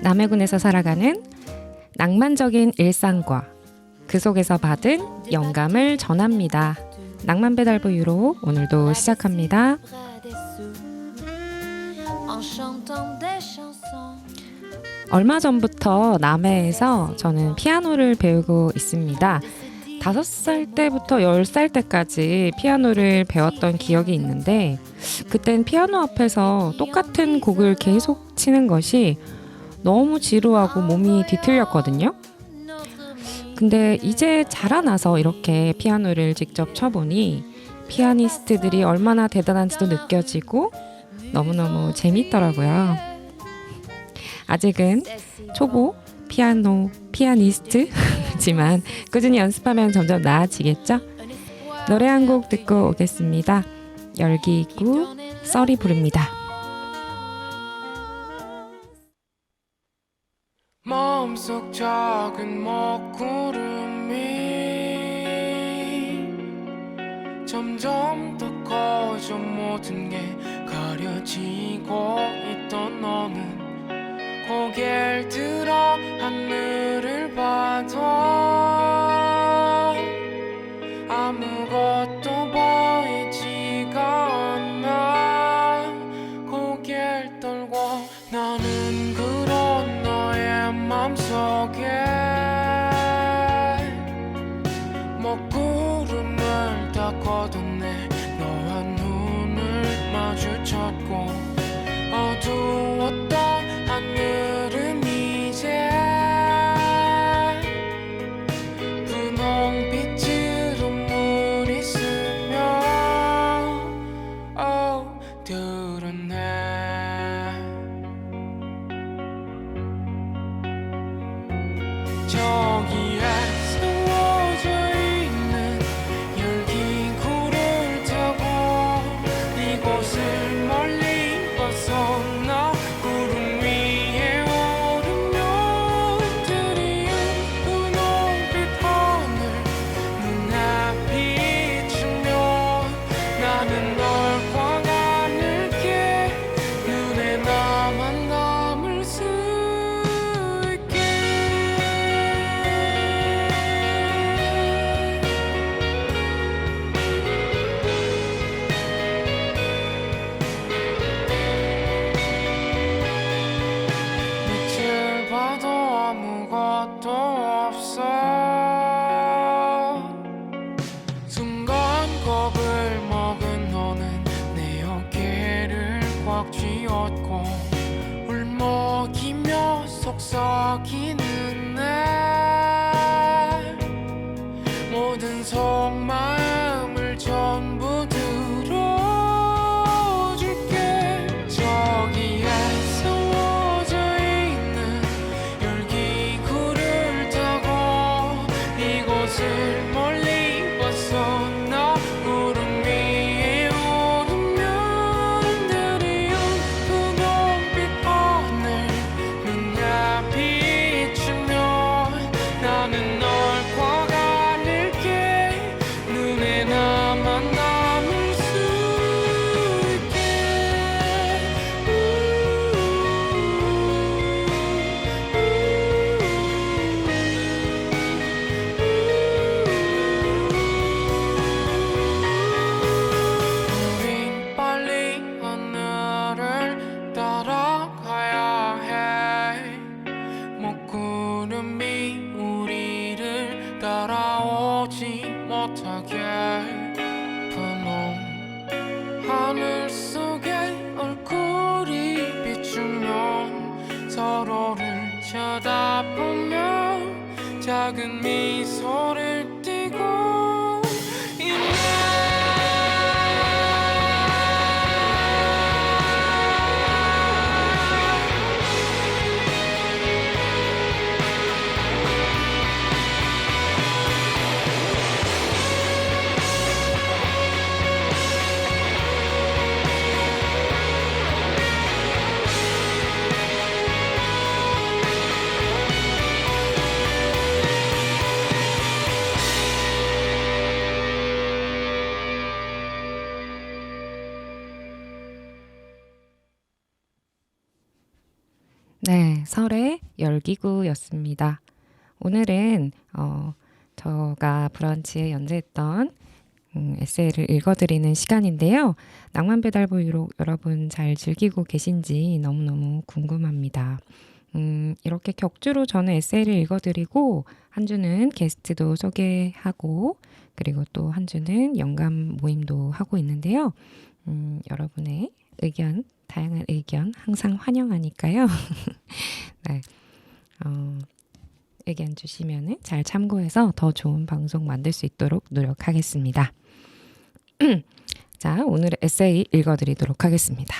남해군에서 살아가는 낭만적인 일상과 그 속에서 받은 영감을 전합니다. 낭만배달부 유로 오늘도 시작합니다. 얼마 전부터 남해에서 저는 피아노를 배우고 있습니다. 5살 때부터 10살 때까지 피아노를 배웠던 기억이 있는데 그땐 피아노 앞에서 똑같은 곡을 계속 치는 것이 너무 지루하고 몸이 뒤틀렸거든요. 근데 이제 자라나서 이렇게 피아노를 직접 쳐보니 피아니스트들이 얼마나 대단한지도 느껴지고 너무너무 재밌더라고요. 아직은 초보 피아니스트지만 꾸준히 연습하면 점점 나아지겠죠? 노래 한 곡 듣고 오겠습니다. 열기구 썰이 부릅니다. 마음속 작은 먹구름이 점점 더 커져 모든 게 가려지고 있던 너는 고개를 들어 하늘을 봐도 아무것도 보이지가 않아. 고개를 떨고 나는 그런 너의 맘속에 먹구름을 다 걷어내 너와 눈을 마주쳤고 어두웠던 하늘은 이제 분홍빛으로 물이 스며 드러내. 저기에 세워져 있는 열기구를 타고 이곳을 멀리 벗어나 구름 위에 오르면 드리운 분홍빛 하늘 눈앞이 비추면 나는 널 광하늘께 눈에 나만 남을 수 있게. 밑을 봐도 아무것도 없어. 순간 겁을 먹은 너는 내 어깨를 꽉 쥐었고 울먹이며 속삭이는 내 모든 속마음을 전부 들어줄게. 저기에 세워져 있는 열기구를 타고 이곳을 멀리 벗어나 구름 위에 오르면 드리운 분홍빛 하늘 눈앞이 비추면 나는 널 광하늘께 눈에 나만 남을 수 있게. 우린 빨리 하늘을 따라가야 해. 먹구름이 우리를 따라오지 못하게. 분홍 하늘 속에 얼굴이 비추면 서로를 쳐다보며 작은 미소를 띠고 있네. 네, 설의 열기구였습니다. 오늘은 제가 브런치에 연재했던 에세이를 읽어드리는 시간인데요. 낭만배달부 유록 여러분 잘 즐기고 계신지 너무너무 궁금합니다. 이렇게 격주로 저는 에세이를 읽어드리고 한 주는 게스트도 소개하고 그리고 또 한 주는 영감 모임도 하고 있는데요. 여러분의 의견, 다양한 의견 항상 환영하니까요. 네, 의견 주시면 잘 참고해서 더 좋은 방송 만들 수 있도록 노력하겠습니다. 자, 오늘의 에세이 읽어드리도록 하겠습니다.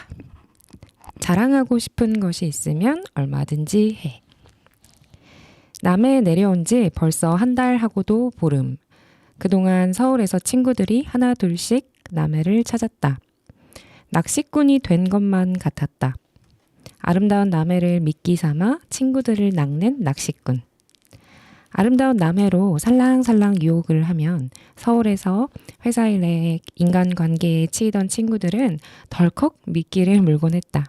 자랑하고 싶은 것이 있으면 얼마든지 해. 남해에 내려온 지 벌써 한 달 하고도 보름. 그동안 서울에서 친구들이 하나 둘씩 남해를 찾았다. 낚시꾼이 된 것만 같았다. 아름다운 남해를 미끼 삼아 친구들을 낚는 낚시꾼. 아름다운 남해로 살랑살랑 유혹을 하면 서울에서 회사 일에 인간관계에 치이던 친구들은 덜컥 미끼를 물곤 했다.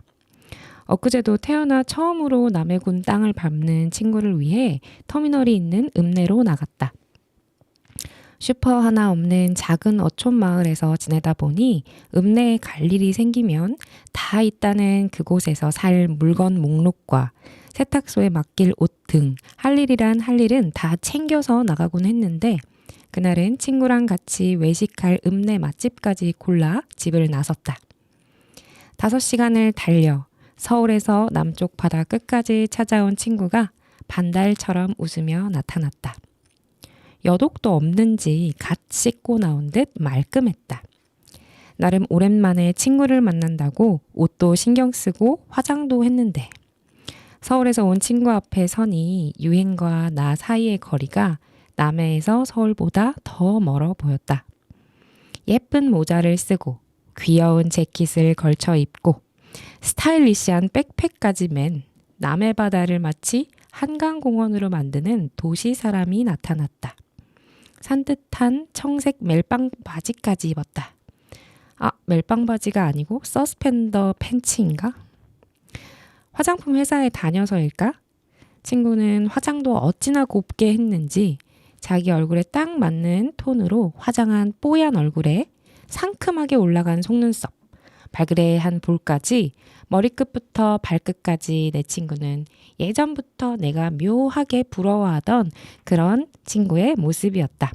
엊그제도 태어나 처음으로 남해군 땅을 밟는 친구를 위해 터미널이 있는 읍내로 나갔다. 슈퍼 하나 없는 작은 어촌 마을에서 지내다 보니 읍내에 갈 일이 생기면 다 있다는 그곳에서 살 물건 목록과 세탁소에 맡길 옷 등 할 일은 다 챙겨서 나가곤 했는데 그날은 친구랑 같이 외식할 읍내 맛집까지 골라 집을 나섰다. 5시간을 달려 서울에서 남쪽 바다 끝까지 찾아온 친구가 반달처럼 웃으며 나타났다. 여독도 없는지 갓 씻고 나온 듯 말끔했다. 나름 오랜만에 친구를 만난다고 옷도 신경 쓰고 화장도 했는데 서울에서 온 친구 앞에 서니 유행과 나 사이의 거리가 남해에서 서울보다 더 멀어 보였다. 예쁜 모자를 쓰고 귀여운 재킷을 걸쳐 입고 스타일리시한 백팩까지 맨 남해 바다를 마치 한강공원으로 만드는 도시 사람이 나타났다. 산뜻한 청색 멜빵 바지까지 입었다. 아, 멜빵 바지가 아니고 서스펜더 팬츠인가? 화장품 회사에 다녀서일까? 친구는 화장도 어찌나 곱게 했는지 자기 얼굴에 딱 맞는 톤으로 화장한 뽀얀 얼굴에 상큼하게 올라간 속눈썹, 발그레한 볼까지 머리끝부터 발끝까지 내 친구는 예전부터 내가 묘하게 부러워하던 그런 친구의 모습이었다.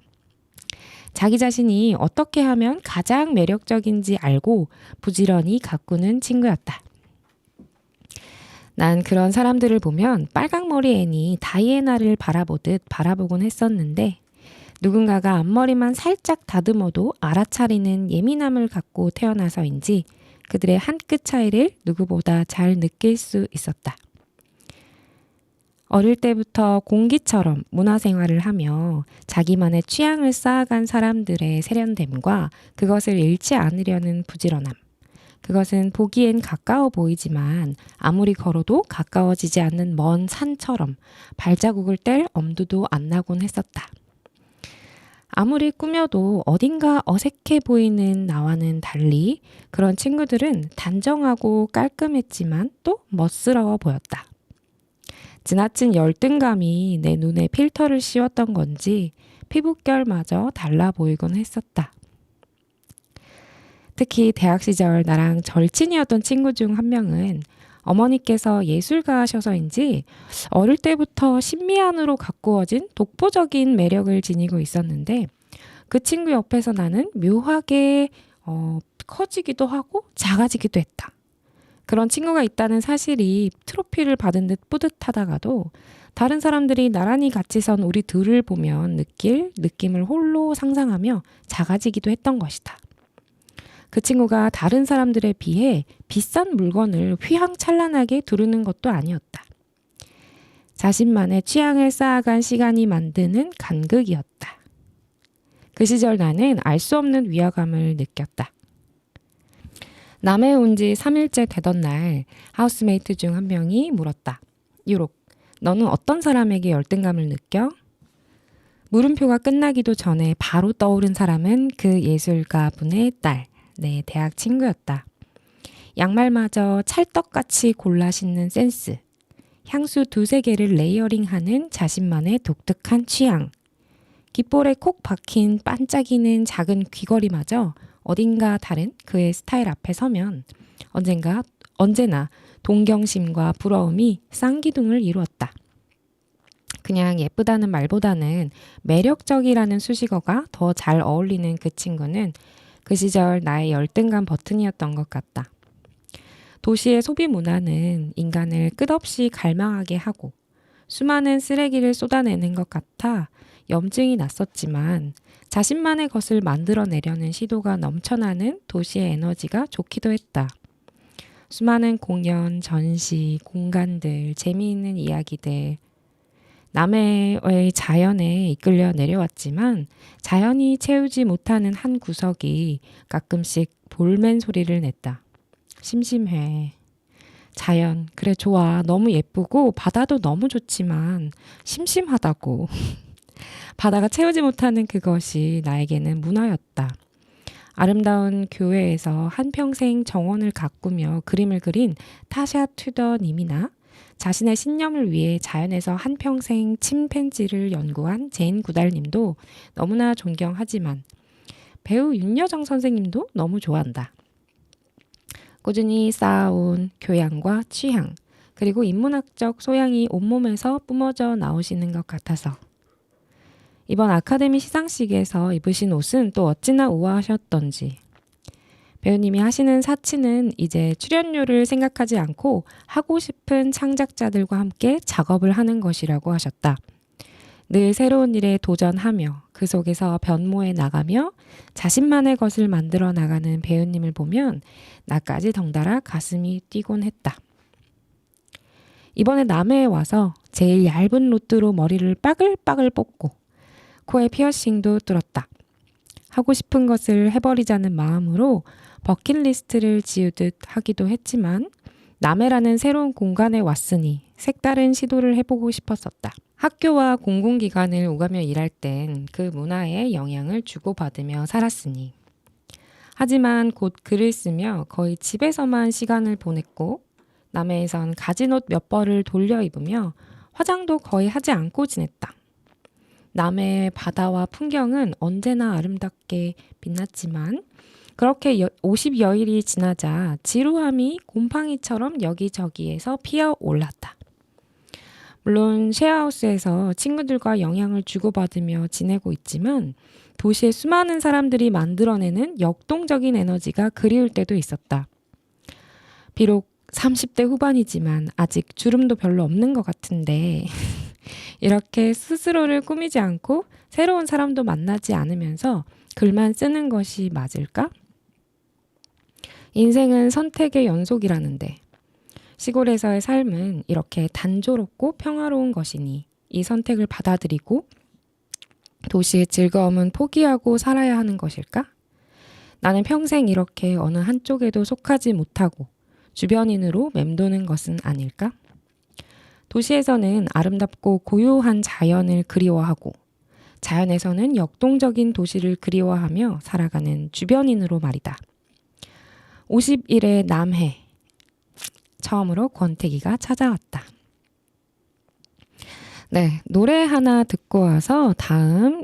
자기 자신이 어떻게 하면 가장 매력적인지 알고 부지런히 가꾸는 친구였다. 난 그런 사람들을 보면 빨강머리 애니 다이애나를 바라보듯 바라보곤 했었는데 누군가가 앞머리만 살짝 다듬어도 알아차리는 예민함을 갖고 태어나서인지 그들의 한 끗 차이를 누구보다 잘 느낄 수 있었다. 어릴 때부터 공기처럼 문화생활을 하며 자기만의 취향을 쌓아간 사람들의 세련됨과 그것을 잃지 않으려는 부지런함. 그것은 보기엔 가까워 보이지만 아무리 걸어도 가까워지지 않는 먼 산처럼 발자국을 뗄 엄두도 안 나곤 했었다. 아무리 꾸며도 어딘가 어색해 보이는 나와는 달리 그런 친구들은 단정하고 깔끔했지만 또 멋스러워 보였다. 지나친 열등감이 내 눈에 필터를 씌웠던 건지 피부결마저 달라 보이곤 했었다. 특히 대학 시절 나랑 절친이었던 친구 중 한 명은 어머니께서 예술가셔서인지 어릴 때부터 신미안으로 가꾸어진 독보적인 매력을 지니고 있었는데 그 친구 옆에서 나는 묘하게 커지기도 하고 작아지기도 했다. 그런 친구가 있다는 사실이 트로피를 받은 듯 뿌듯하다가도 다른 사람들이 나란히 같이 선 우리 둘을 보면 느낄 느낌을 홀로 상상하며 작아지기도 했던 것이다. 그 친구가 다른 사람들에 비해 비싼 물건을 휘황찬란하게 두르는 것도 아니었다. 자신만의 취향을 쌓아간 시간이 만드는 간극이었다. 그 시절 나는 알 수 없는 위화감을 느꼈다. 남해에 온 지 3일째 되던 날 하우스메이트 중 한 명이 물었다. 유록, 너는 어떤 사람에게 열등감을 느껴? 물음표가 끝나기도 전에 바로 떠오른 사람은 그 예술가분의 딸, 내 대학 친구였다. 양말마저 찰떡같이 골라 신는 센스, 향수 두세 개를 레이어링하는 자신만의 독특한 취향. 귓볼에 콕 박힌 반짝이는 작은 귀걸이마저 어딘가 다른 그의 스타일 앞에 서면 언제나 동경심과 부러움이 쌍기둥을 이루었다. 그냥 예쁘다는 말보다는 매력적이라는 수식어가 더 잘 어울리는 그 친구는 그 시절 나의 열등감 버튼이었던 것 같다. 도시의 소비 문화는 인간을 끝없이 갈망하게 하고 수많은 쓰레기를 쏟아내는 것 같아 염증이 났었지만 자신만의 것을 만들어내려는 시도가 넘쳐나는 도시의 에너지가 좋기도 했다. 수많은 공연, 전시, 공간들, 재미있는 이야기들, 남해의 자연에 이끌려 내려왔지만 자연이 채우지 못하는 한 구석이 가끔씩 볼멘 소리를 냈다. 심심해. 자연, 그래 좋아. 너무 예쁘고 바다도 너무 좋지만 심심하다고. 바다가 채우지 못하는 그것이 나에게는 문화였다. 아름다운 교회에서 한평생 정원을 가꾸며 그림을 그린 타샤 튜더님이나 자신의 신념을 위해 자연에서 한평생 침팬지를 연구한 제인 구달님도 너무나 존경하지만 배우 윤여정 선생님도 너무 좋아한다. 꾸준히 쌓아온 교양과 취향, 그리고 인문학적 소양이 온몸에서 뿜어져 나오시는 것 같아서 이번 아카데미 시상식에서 입으신 옷은 또 어찌나 우아하셨던지. 배우님이 하시는 사치는 이제 출연료를 생각하지 않고 하고 싶은 창작자들과 함께 작업을 하는 것이라고 하셨다. 늘 새로운 일에 도전하며 그 속에서 변모해 나가며 자신만의 것을 만들어 나가는 배우님을 보면 나까지 덩달아 가슴이 뛰곤 했다. 이번에 남해에 와서 제일 얇은 로트로 머리를 빠글빠글 뽑고 코에 피어싱도 뚫었다. 하고 싶은 것을 해버리자는 마음으로 버킷리스트를 지우듯 하기도 했지만 남해라는 새로운 공간에 왔으니 색다른 시도를 해보고 싶었었다. 학교와 공공기관을 오가며 일할 땐 그 문화에 영향을 주고받으며 살았으니. 하지만 곧 글을 쓰며 거의 집에서만 시간을 보냈고 남해에선 가진 옷 몇 벌을 돌려 입으며 화장도 거의 하지 않고 지냈다. 남해의 바다와 풍경은 언제나 아름답게 빛났지만 그렇게 50여일이 지나자 지루함이 곰팡이처럼 여기저기에서 피어올랐다. 물론 쉐어하우스에서 친구들과 영향을 주고받으며 지내고 있지만 도시의 수많은 사람들이 만들어내는 역동적인 에너지가 그리울 때도 있었다. 비록 30대 후반이지만 아직 주름도 별로 없는 것 같은데 이렇게 스스로를 꾸미지 않고 새로운 사람도 만나지 않으면서 글만 쓰는 것이 맞을까? 인생은 선택의 연속이라는데 시골에서의 삶은 이렇게 단조롭고 평화로운 것이니 이 선택을 받아들이고 도시의 즐거움은 포기하고 살아야 하는 것일까? 나는 평생 이렇게 어느 한쪽에도 속하지 못하고 주변인으로 맴도는 것은 아닐까? 도시에서는 아름답고 고요한 자연을 그리워하고 자연에서는 역동적인 도시를 그리워하며 살아가는 주변인으로 말이다. 50일의 남해. 처음으로 권태기가 찾아왔다. 네, 노래 하나 듣고 와서 다음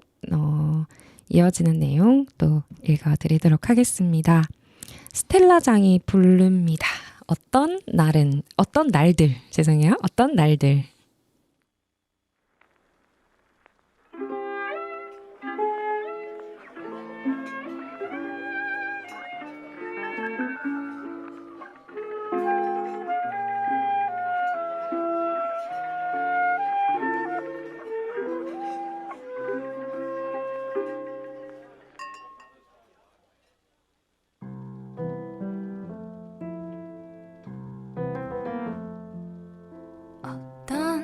이어지는 내용 또 읽어드리도록 하겠습니다. 스텔라장이 부릅니다. 어떤 날들. 어떤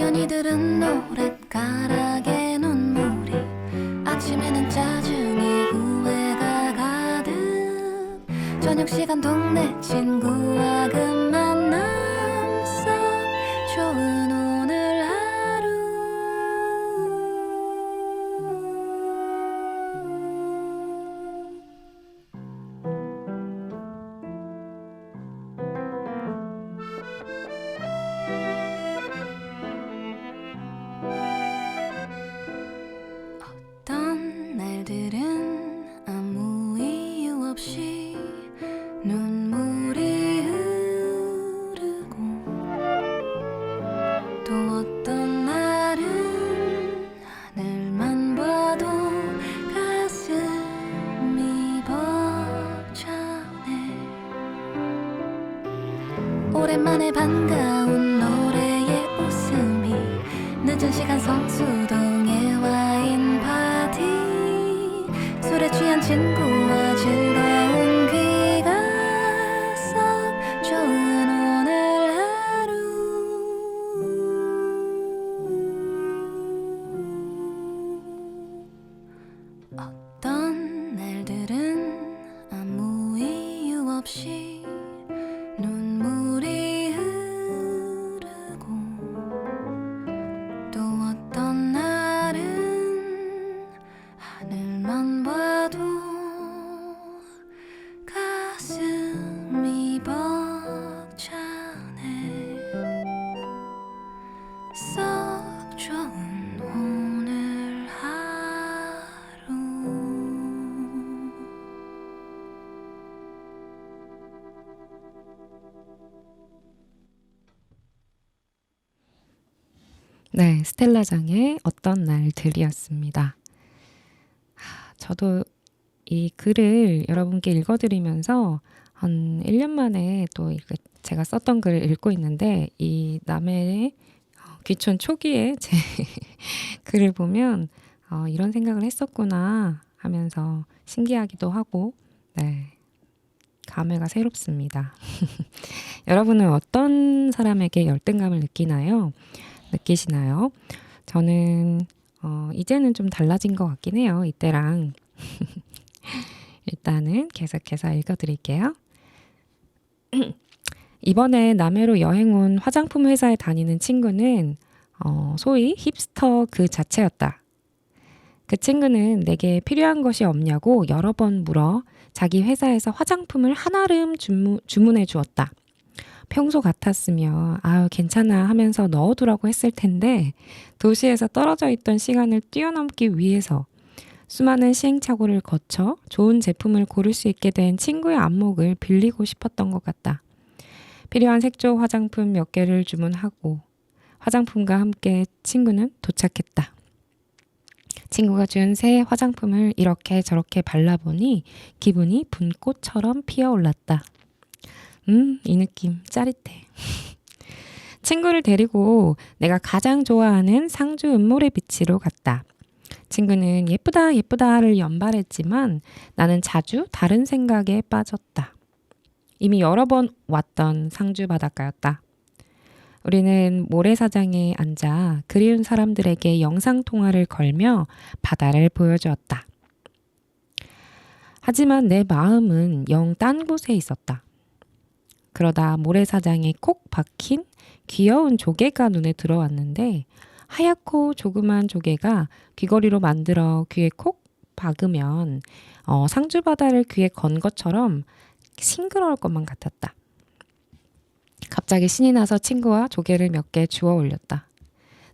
우연히 들은 노랫가락에 눈물이 아침에는 짜증에 후회가 가득 저녁 시간 동네 친구와 그 만남 속 좋은 오늘 하루 어떤 날들은 아무 이유 없이 눈물이 흐르고 또 어떤 날은 하늘만 봐도 가슴이 벅차네 오랜만에 반가운 노래에 웃음이 늦은 시간 성수동의 와인 파티 술에 취한 친구와 즐거운 귀가 썩 좋은 오늘 하루 어떤 날들은 아무 이유 없이 눈물이 흐르고 또 어떤 날은 하늘만 봐도 가슴이 벅차네 썩 좋은 오늘 하루 네, 스텔라장의 어떤 날들이었습니다. 저도 이 글을 여러분께 읽어드리면서 한 1년 만에 또 이렇게 제가 썼던 글을 읽고 있는데 이 남해의 귀촌 초기에 제 글을 보면 이런 생각을 했었구나 하면서 신기하기도 하고 네, 감회가 새롭습니다. 여러분은 어떤 사람에게 열등감을 느끼시나요? 저는 이제는 좀 달라진 것 같긴 해요. 이때랑. 일단은 계속해서 읽어드릴게요. 이번에 남해로 여행 온 화장품 회사에 다니는 친구는 소위 힙스터 그 자체였다. 그 친구는 내게 필요한 것이 없냐고 여러 번 물어 자기 회사에서 화장품을 한아름 주문해 주었다. 평소 같았으면 아유 괜찮아 하면서 넣어두라고 했을 텐데 도시에서 떨어져 있던 시간을 뛰어넘기 위해서 수많은 시행착오를 거쳐 좋은 제품을 고를 수 있게 된 친구의 안목을 빌리고 싶었던 것 같다. 필요한 색조 화장품 몇 개를 주문하고 화장품과 함께 친구는 도착했다. 친구가 준 새 화장품을 이렇게 저렇게 발라보니 기분이 분꽃처럼 피어올랐다. 이 느낌 짜릿해. 친구를 데리고 내가 가장 좋아하는 상주 은모래 비치로 갔다. 친구는 예쁘다 예쁘다를 연발했지만 나는 자주 다른 생각에 빠졌다. 이미 여러 번 왔던 상주 바닷가였다. 우리는 모래사장에 앉아 그리운 사람들에게 영상통화를 걸며 바다를 보여주었다. 하지만 내 마음은 영 딴 곳에 있었다. 그러다 모래사장에 콕 박힌 귀여운 조개가 눈에 들어왔는데 하얗고 조그만 조개가 귀걸이로 만들어 귀에 콕 박으면 상주 바다를 귀에 건 것처럼 싱그러울 것만 같았다. 갑자기 신이 나서 친구와 조개를 몇 개 주워 올렸다.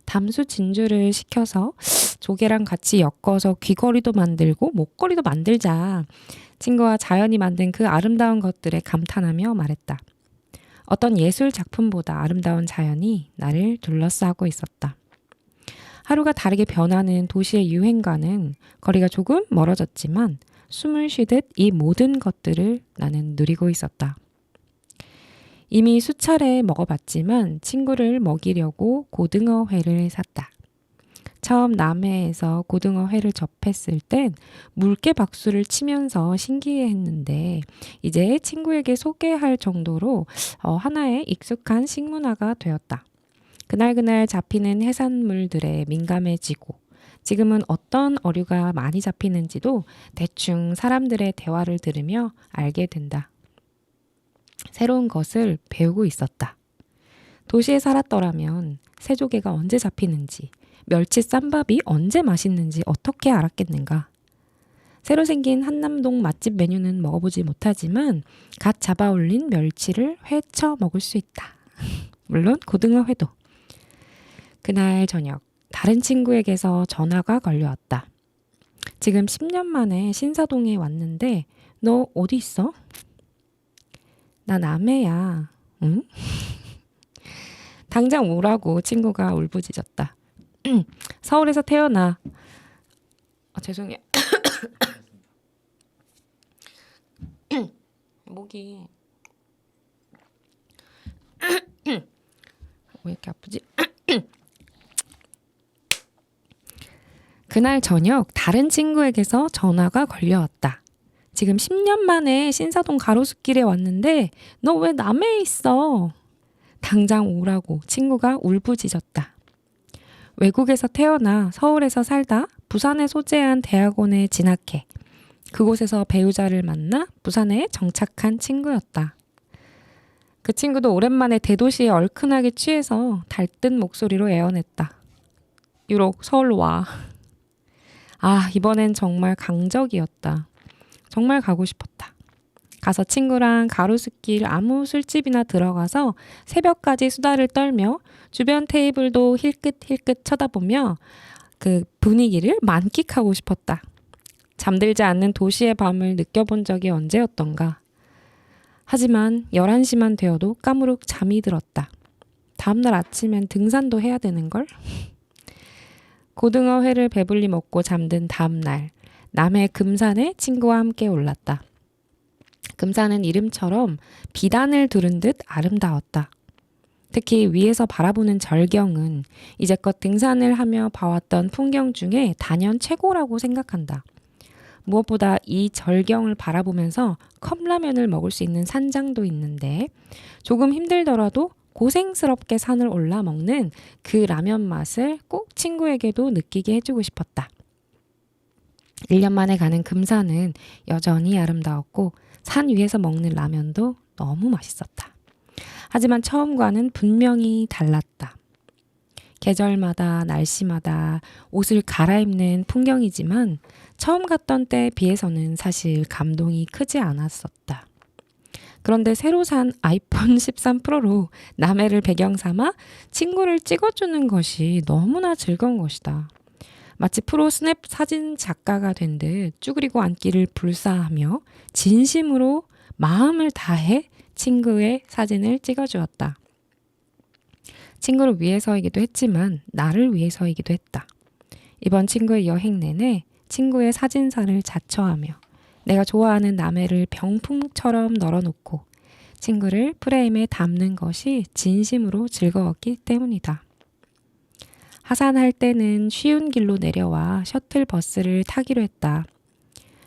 담수 진주를 시켜서 조개랑 같이 엮어서 귀걸이도 만들고 목걸이도 만들자. 친구와 자연이 만든 그 아름다운 것들에 감탄하며 말했다. 어떤 예술 작품보다 아름다운 자연이 나를 둘러싸고 있었다. 하루가 다르게 변하는 도시의 유행과는 거리가 조금 멀어졌지만 숨을 쉬듯 이 모든 것들을 나는 누리고 있었다. 이미 수차례 먹어봤지만 친구를 먹이려고 고등어회를 샀다. 처음 남해에서 고등어회를 접했을 땐 물개 박수를 치면서 신기해했는데 이제 친구에게 소개할 정도로 하나의 익숙한 식문화가 되었다. 그날그날 잡히는 해산물들에 민감해지고 지금은 어떤 어류가 많이 잡히는지도 대충 사람들의 대화를 들으며 알게 된다. 새로운 것을 배우고 있었다. 도시에 살았더라면 새조개가 언제 잡히는지, 멸치 쌈밥이 언제 맛있는지 어떻게 알았겠는가. 새로 생긴 한남동 맛집 메뉴는 먹어보지 못하지만 갓 잡아올린 멸치를 회쳐 먹을 수 있다. 물론 고등어 회도. 그날 저녁 다른 친구에게서 전화가 걸려왔다. 지금 10년 만에 신사동에 왔는데 너 어디 있어? 나 남해야. 응? 당장 오라고 친구가 울부짖었다. 서울에서 태어나. 죄송해요. 목이 왜 이렇게 아프지? 그날 저녁 다른 친구에게서 전화가 걸려왔다. 지금 10년 만에 신사동 가로수길에 왔는데 너 왜 남해에 있어? 당장 오라고 친구가 울부짖었다. 외국에서 태어나 서울에서 살다 부산에 소재한 대학원에 진학해 그곳에서 배우자를 만나 부산에 정착한 친구였다. 그 친구도 오랜만에 대도시에 얼큰하게 취해서 달뜬 목소리로 애원했다. 유록 서울로 와. 이번엔 정말 강적이었다. 정말 가고 싶었다. 가서 친구랑 가로수길 아무 술집이나 들어가서 새벽까지 수다를 떨며 주변 테이블도 힐끗힐끗 쳐다보며 그 분위기를 만끽하고 싶었다. 잠들지 않는 도시의 밤을 느껴본 적이 언제였던가. 하지만 11시만 되어도 까무룩 잠이 들었다. 다음날 아침엔 등산도 해야 되는걸? 고등어 회를 배불리 먹고 잠든 다음날 남해 금산에 친구와 함께 올랐다. 금산은 이름처럼 비단을 두른 듯 아름다웠다. 특히 위에서 바라보는 절경은 이제껏 등산을 하며 봐왔던 풍경 중에 단연 최고라고 생각한다. 무엇보다 이 절경을 바라보면서 컵라면을 먹을 수 있는 산장도 있는데 조금 힘들더라도 고생스럽게 산을 올라 먹는 그 라면 맛을 꼭 친구에게도 느끼게 해주고 싶었다. 1년 만에 가는 금산은 여전히 아름다웠고 산 위에서 먹는 라면도 너무 맛있었다. 하지만 처음과는 분명히 달랐다. 계절마다 날씨마다 옷을 갈아입는 풍경이지만 처음 갔던 때에 비해서는 사실 감동이 크지 않았었다. 그런데 새로 산 아이폰 13 프로로 남해를 배경 삼아 친구를 찍어주는 것이 너무나 즐거운 것이다. 마치 프로 스냅 사진 작가가 된 듯 쭈그리고 앉기를 불사하며 진심으로 마음을 다해 친구의 사진을 찍어주었다. 친구를 위해서이기도 했지만 나를 위해서이기도 했다. 이번 친구의 여행 내내 친구의 사진사를 자처하며 내가 좋아하는 남해를 병풍처럼 널어놓고 친구를 프레임에 담는 것이 진심으로 즐거웠기 때문이다. 하산할 때는 쉬운 길로 내려와 셔틀버스를 타기로 했다.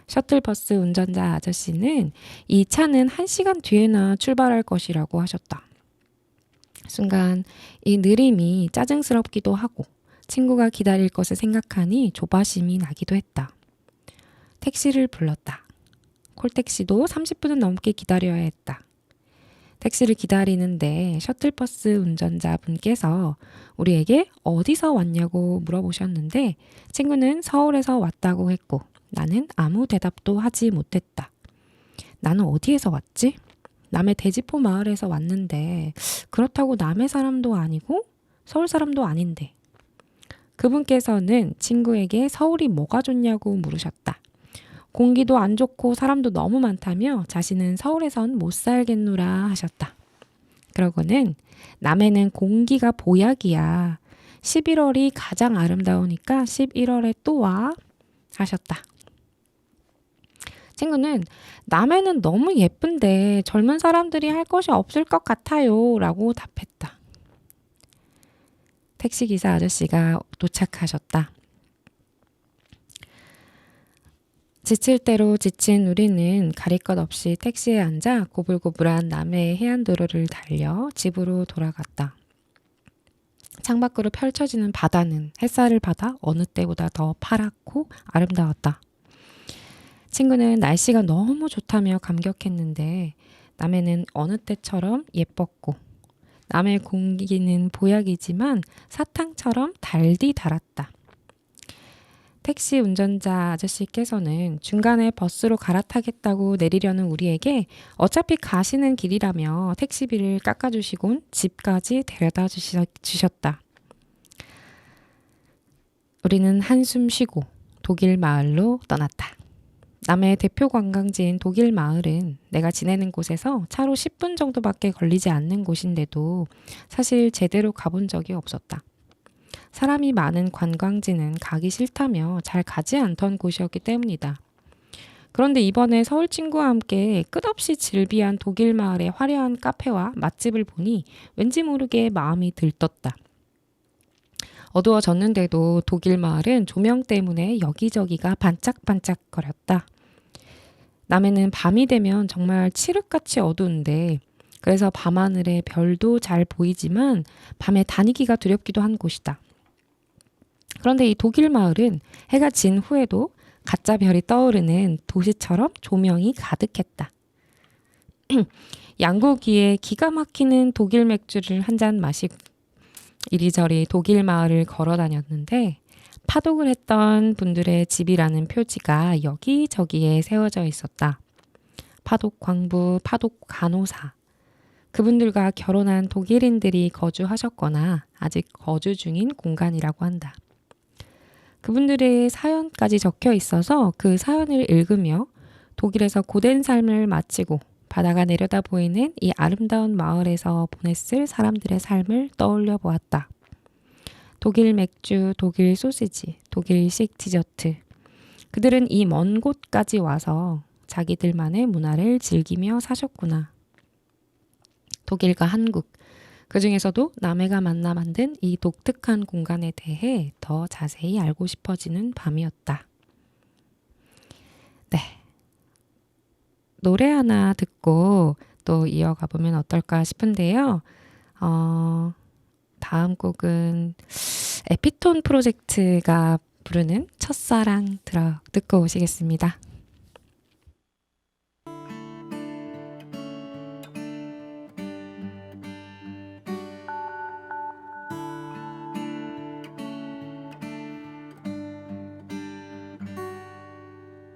셔틀버스 운전자 아저씨는 이 차는 1시간 뒤에나 출발할 것이라고 하셨다. 순간 이 느림이 짜증스럽기도 하고 친구가 기다릴 것을 생각하니 조바심이 나기도 했다. 택시를 불렀다. 콜택시도 30분은 넘게 기다려야 했다. 택시를 기다리는데 셔틀버스 운전자분께서 우리에게 어디서 왔냐고 물어보셨는데 친구는 서울에서 왔다고 했고 나는 아무 대답도 하지 못했다. 나는 어디에서 왔지? 남해 대지포 마을에서 왔는데 그렇다고 남해 사람도 아니고 서울 사람도 아닌데. 그분께서는 친구에게 서울이 뭐가 좋냐고 물으셨다. 공기도 안 좋고 사람도 너무 많다며 자신은 서울에선 못 살겠노라 하셨다. 그러고는 남해는 공기가 보약이야. 11월이 가장 아름다우니까 11월에 또 와 하셨다. 친구는 남해는 너무 예쁜데 젊은 사람들이 할 것이 없을 것 같아요 라고 답했다. 택시기사 아저씨가 도착하셨다. 지칠 대로 지친 우리는 가릴 것 없이 택시에 앉아 고불고불한 남해의 해안도로를 달려 집으로 돌아갔다. 창밖으로 펼쳐지는 바다는 햇살을 받아 어느 때보다 더 파랗고 아름다웠다. 친구는 날씨가 너무 좋다며 감격했는데 남해는 어느 때처럼 예뻤고 남해 공기는 보약이지만 사탕처럼 달디 달았다. 택시 운전자 아저씨께서는 중간에 버스로 갈아타겠다고 내리려는 우리에게 어차피 가시는 길이라며 택시비를 깎아주시곤 집까지 데려다 주셨다. 우리는 한숨 쉬고 독일 마을로 떠났다. 남해 대표 관광지인 독일 마을은 내가 지내는 곳에서 차로 10분 정도밖에 걸리지 않는 곳인데도 사실 제대로 가본 적이 없었다. 사람이 많은 관광지는 가기 싫다며 잘 가지 않던 곳이었기 때문이다. 그런데 이번에 서울 친구와 함께 끝없이 즐비한 독일 마을의 화려한 카페와 맛집을 보니 왠지 모르게 마음이 들떴다. 어두워졌는데도 독일 마을은 조명 때문에 여기저기가 반짝반짝거렸다. 남해는 밤이 되면 정말 칠흑같이 어두운데 그래서 밤하늘에 별도 잘 보이지만 밤에 다니기가 두렵기도 한 곳이다. 그런데 이 독일 마을은 해가 진 후에도 가짜 별이 떠오르는 도시처럼 조명이 가득했다. 양고기에 기가 막히는 독일 맥주를 한 잔 마시고 이리저리 독일 마을을 걸어 다녔는데 파독을 했던 분들의 집이라는 표지가 여기저기에 세워져 있었다. 파독 광부, 파독 간호사. 그분들과 결혼한 독일인들이 거주하셨거나 아직 거주 중인 공간이라고 한다. 그분들의 사연까지 적혀 있어서 그 사연을 읽으며 독일에서 고된 삶을 마치고 바다가 내려다 보이는 이 아름다운 마을에서 보냈을 사람들의 삶을 떠올려 보았다. 독일 맥주, 독일 소시지, 독일식 디저트. 그들은 이 먼 곳까지 와서 자기들만의 문화를 즐기며 사셨구나. 독일과 한국, 그 중에서도 남해가 만나 만든 이 독특한 공간에 대해 더 자세히 알고 싶어지는 밤이었다. 네. 노래 하나 듣고 또 이어가 보면 어떨까 싶은데요. 다음 곡은 에피톤 프로젝트가 부르는 첫사랑 듣고 오시겠습니다.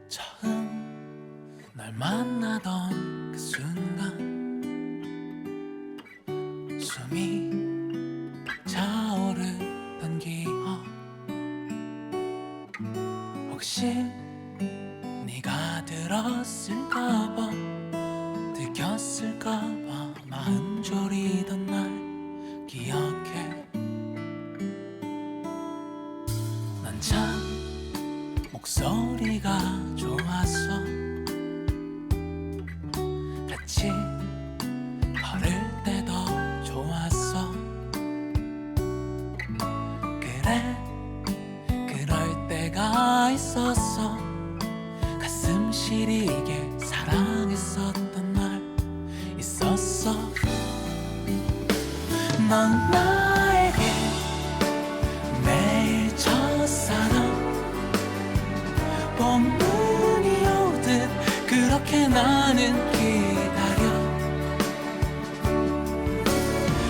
처음 날 만나던 그 순간 숨이 차오르던 기억 혹시 네가 들었을까봐 들켰을까봐 마음 졸이던 날 기억해 난 참 목소리가 좋았어 같이 걸을 때도 좋았어 그래 그럴 때가 있었어 가슴 시리게 사랑했었던 날 있었어 넌 나에게 매일 첫사랑 봄눈이 오듯 그렇게 나는 기다려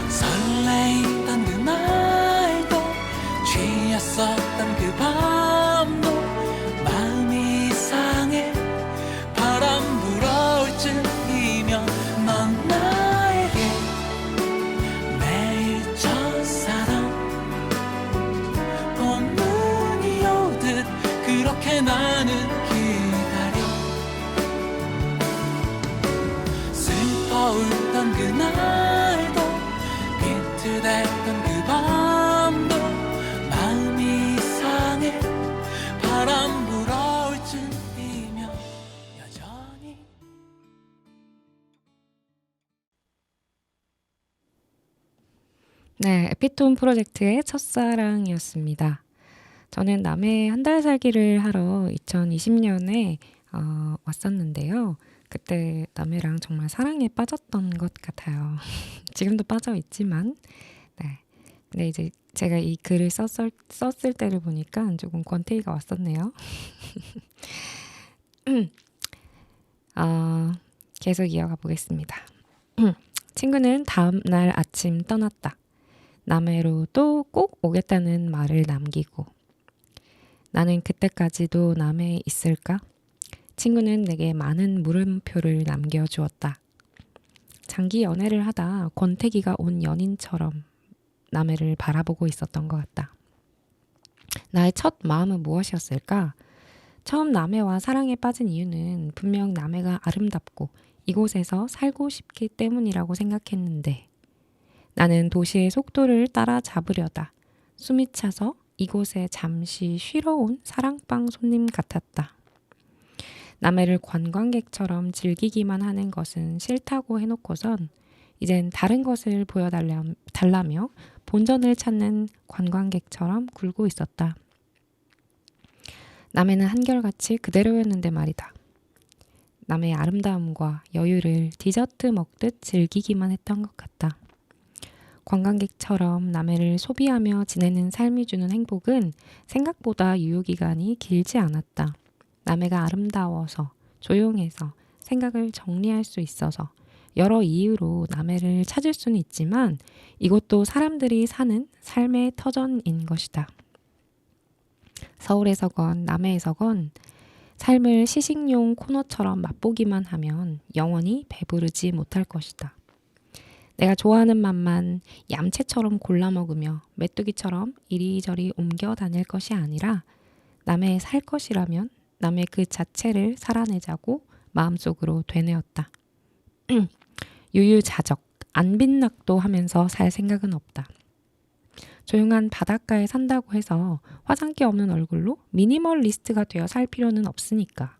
설레이던 그날도 취했었던 그 밤도 마음이 이상해 바람 불어올 쯤이면 넌 나에게 매일 첫사랑 봄눈이 오듯 그렇게 나는 기다려 슬퍼울던 그날도 비틀댔던 그 밤도 마음이 이상해 바람 불어올 쯤이면 여전히 네, 에피톤 프로젝트의 첫사랑이었습니다. 저는 남해 한 달 살기를 하러 2020년에 왔었는데요. 그때 남해랑 정말 사랑에 빠졌던 것 같아요. 지금도 빠져 있지만, 네. 근데 이제 제가 이 글을 썼을 때를 보니까 조금 권태기가 왔었네요. 어, 계속 이어가 보겠습니다. 친구는 다음 날 아침 떠났다. 남해로 또 꼭 오겠다는 말을 남기고. 나는 그때까지도 남해에 있을까? 친구는 내게 많은 물음표를 남겨주었다. 장기 연애를 하다 권태기가 온 연인처럼 남해를 바라보고 있었던 것 같다. 나의 첫 마음은 무엇이었을까? 처음 남해와 사랑에 빠진 이유는 분명 남해가 아름답고 이곳에서 살고 싶기 때문이라고 생각했는데 나는 도시의 속도를 따라잡으려다 숨이 차서 이곳에 잠시 쉬러 온 사랑방 손님 같았다. 남해를 관광객처럼 즐기기만 하는 것은 싫다고 해놓고선 이젠 다른 것을 보여달라며 본전을 찾는 관광객처럼 굴고 있었다. 남해는 한결같이 그대로였는데 말이다. 남해의 아름다움과 여유를 디저트 먹듯 즐기기만 했던 것 같다. 관광객처럼 남해를 소비하며 지내는 삶이 주는 행복은 생각보다 유효기간이 길지 않았다. 남해가 아름다워서, 조용해서, 생각을 정리할 수 있어서 여러 이유로 남해를 찾을 수는 있지만 이것도 사람들이 사는 삶의 터전인 것이다. 서울에서건 남해에서건 삶을 시식용 코너처럼 맛보기만 하면 영원히 배부르지 못할 것이다. 내가 좋아하는 맛만 얌체처럼 골라 먹으며 메뚜기처럼 이리저리 옮겨 다닐 것이 아니라 남해에 살 것이라면 남의 그 자체를 살아내자고 마음속으로 되뇌었다. 유유자적, 안빈낙도 하면서 살 생각은 없다. 조용한 바닷가에 산다고 해서 화장기 없는 얼굴로 미니멀리스트가 되어 살 필요는 없으니까.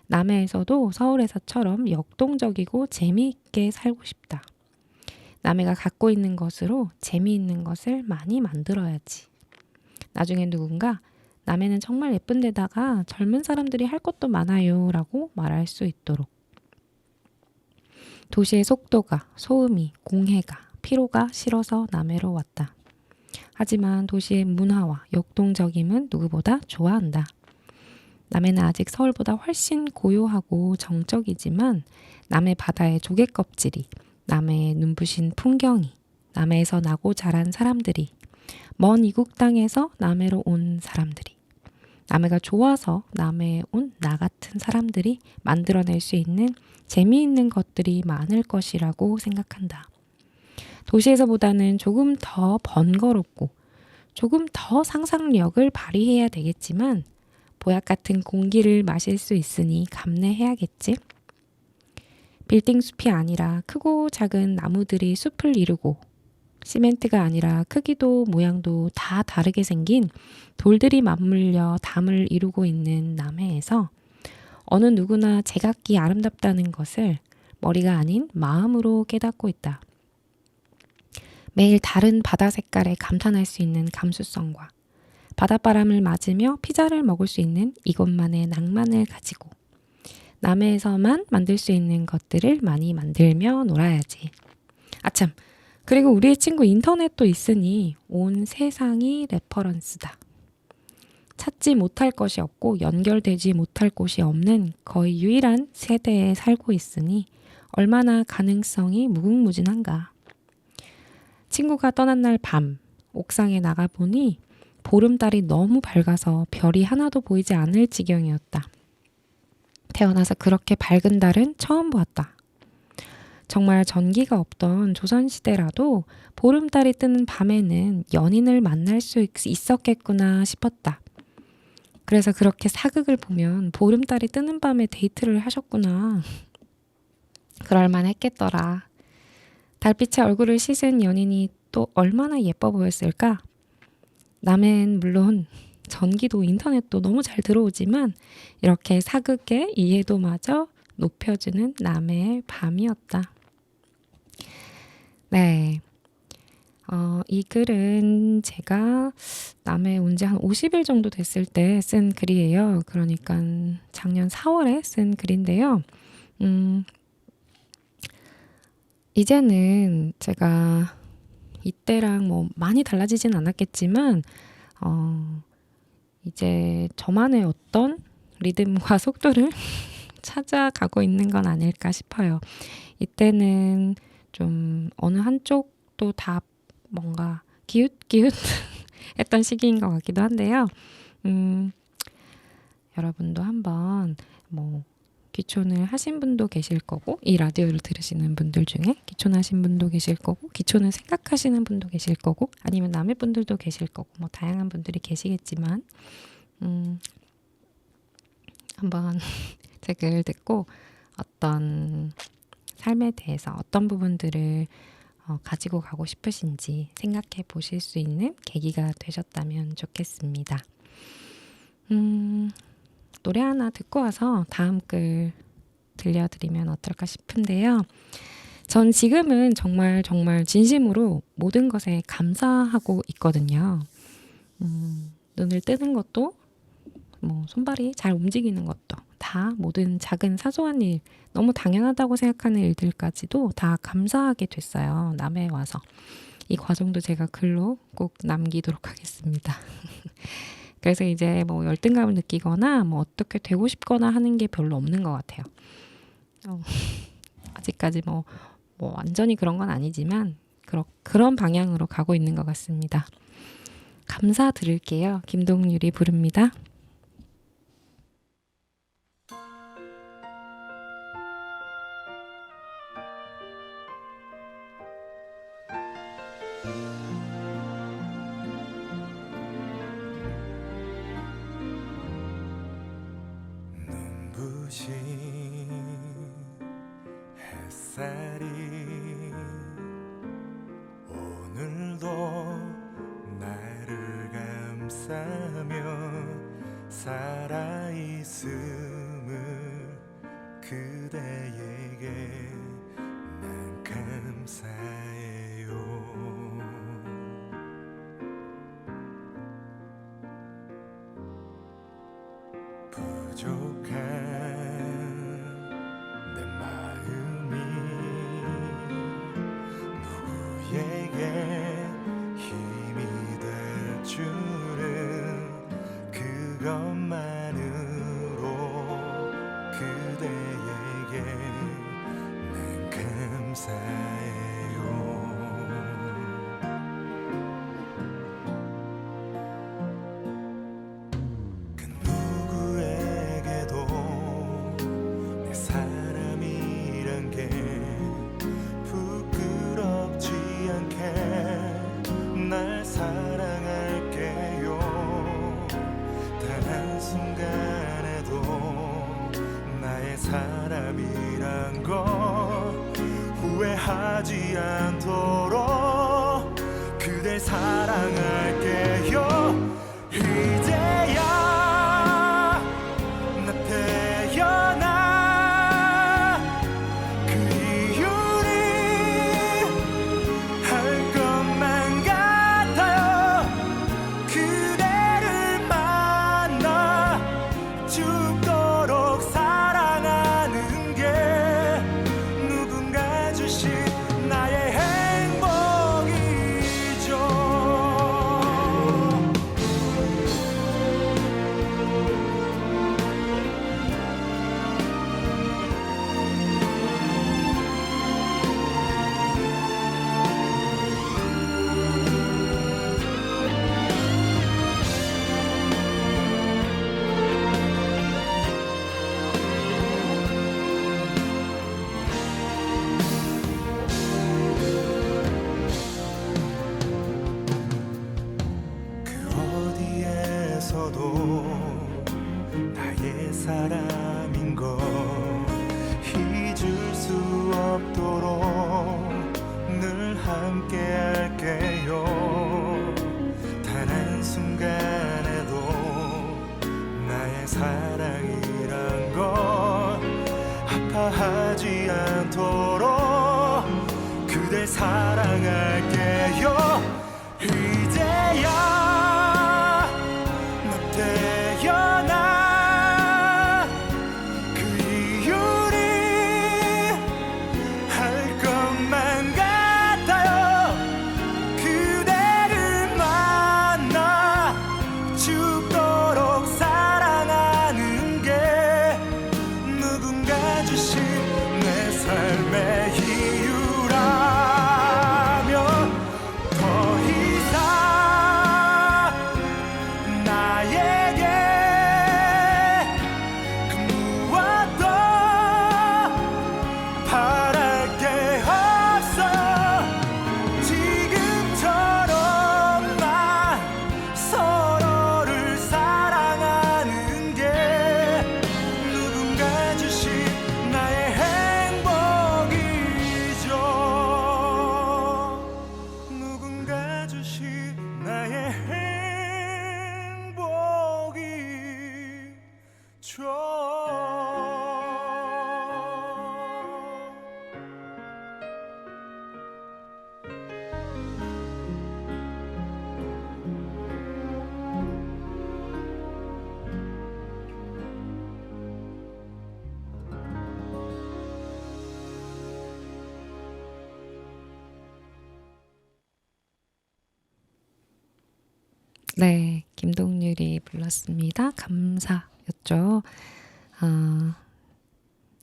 남해에서도 서울에서처럼 역동적이고 재미있게 살고 싶다. 남해가 갖고 있는 것으로 재미있는 것을 많이 만들어야지. 나중에 누군가 남해는 정말 예쁜 데다가 젊은 사람들이 할 것도 많아요 라고 말할 수 있도록. 도시의 속도가, 소음이, 공해가, 피로가 싫어서 남해로 왔다. 하지만 도시의 문화와 역동적임은 누구보다 좋아한다. 남해는 아직 서울보다 훨씬 고요하고 정적이지만 남해 바다의 조개껍질이, 남해의 눈부신 풍경이, 남해에서 나고 자란 사람들이, 먼 이국 땅에서 남해로 온 사람들이, 남해가 좋아서 남해에 온 나 같은 사람들이 만들어낼 수 있는 재미있는 것들이 많을 것이라고 생각한다. 도시에서보다는 조금 더 번거롭고 조금 더 상상력을 발휘해야 되겠지만 보약 같은 공기를 마실 수 있으니 감내해야겠지. 빌딩 숲이 아니라 크고 작은 나무들이 숲을 이루고 시멘트가 아니라 크기도 모양도 다 다르게 생긴 돌들이 맞물려 담을 이루고 있는 남해에서 어느 누구나 제각기 아름답다는 것을 머리가 아닌 마음으로 깨닫고 있다. 매일 다른 바다 색깔에 감탄할 수 있는 감수성과 바닷바람을 맞으며 피자를 먹을 수 있는 이것만의 낭만을 가지고 남해에서만 만들 수 있는 것들을 많이 만들며 놀아야지. 아참, 그리고 우리의 친구 인터넷도 있으니 온 세상이 레퍼런스다. 찾지 못할 것이 없고 연결되지 못할 곳이 없는 거의 유일한 세대에 살고 있으니 얼마나 가능성이 무궁무진한가. 친구가 떠난 날 밤 옥상에 나가보니 보름달이 너무 밝아서 별이 하나도 보이지 않을 지경이었다. 태어나서 그렇게 밝은 달은 처음 보았다. 정말 전기가 없던 조선시대라도 보름달이 뜨는 밤에는 연인을 만날 수 있었겠구나 싶었다. 그래서 그렇게 사극을 보면 보름달이 뜨는 밤에 데이트를 하셨구나. 그럴만 했겠더라. 달빛에 얼굴을 씻은 연인이 또 얼마나 예뻐 보였을까? 남해는 물론 전기도 인터넷도 너무 잘 들어오지만 이렇게 사극의 이해도마저 높여주는 남해의 밤이었다. 네, 이 글은 제가 남해에 온 지 한 50일 정도 됐을 때 쓴 글이에요. 그러니까 작년 4월에 쓴 글인데요. 이제는 제가 이때랑 뭐 많이 달라지진 않았겠지만 이제 저만의 어떤 리듬과 속도를 찾아가고 있는 건 아닐까 싶어요. 이때는 좀 어느 한쪽도 다 뭔가 기웃기웃 했던 시기인 것 같기도 한데요. 여러분도 한번 뭐 귀촌을 하신 분도 계실 거고, 이 라디오를 들으시는 분들 중에 귀촌하신 분도 계실 거고, 귀촌을 생각하시는 분도 계실 거고, 아니면 남의 분들도 계실 거고, 뭐 다양한 분들이 계시겠지만 한번 책을 듣고 어떤 삶에 대해서 어떤 부분들을 가지고 가고 싶으신지 생각해 보실 수 있는 계기가 되셨다면 좋겠습니다. 노래 하나 듣고 와서 다음 글 들려드리면 어떨까 싶은데요. 전 지금은 정말 진심으로 모든 것에 감사하고 있거든요. 눈을 뜨는 것도, 뭐 손발이 잘 움직이는 것도, 다 모든 작은 사소한 일, 너무 당연하다고 생각하는 일들까지도 다 감사하게 됐어요. 남해 와서. 이 과정도 제가 글로 꼭 남기도록 하겠습니다. 그래서 이제 뭐 열등감을 느끼거나 뭐 어떻게 되고 싶거나 하는 게 별로 없는 것 같아요. 아직까지 뭐 완전히 그런 건 아니지만 그런 방향으로 가고 있는 것 같습니다. 감사 들을게요. 김동률이 부릅니다. 눈부신 햇살이 오늘도 나를 감싸며 살아있음을 그대에게 난 감사해요. 부족한 내 마음이 누구에게 힘이 될 줄은 그것만으로 그대에게 난 감사해요. 그 누구에게도 내 사람이란 게 부끄럽지 않게 날 사랑할게요. 단 한순간에도 나의 사람이란 걸 후회하지 않도록 그댈 사랑할게요. 이제야 나 태어나 그 이유는 할 것만 같아요. 그대를 만나 죽도록 사랑하는 게 누군가 주신 나의 행복이죠. 그 어디에서도 나의 사람인 걸 잊을 수 없도록 늘 함께 할게요. 단 한순간에도 나의 사랑이란 걸 아파하지 않도록 그댈 사랑할게요. 이제야 나 태어나 그 이유는 할 것만 같아요. 네, 김동률이 불렀습니다. 감사였죠.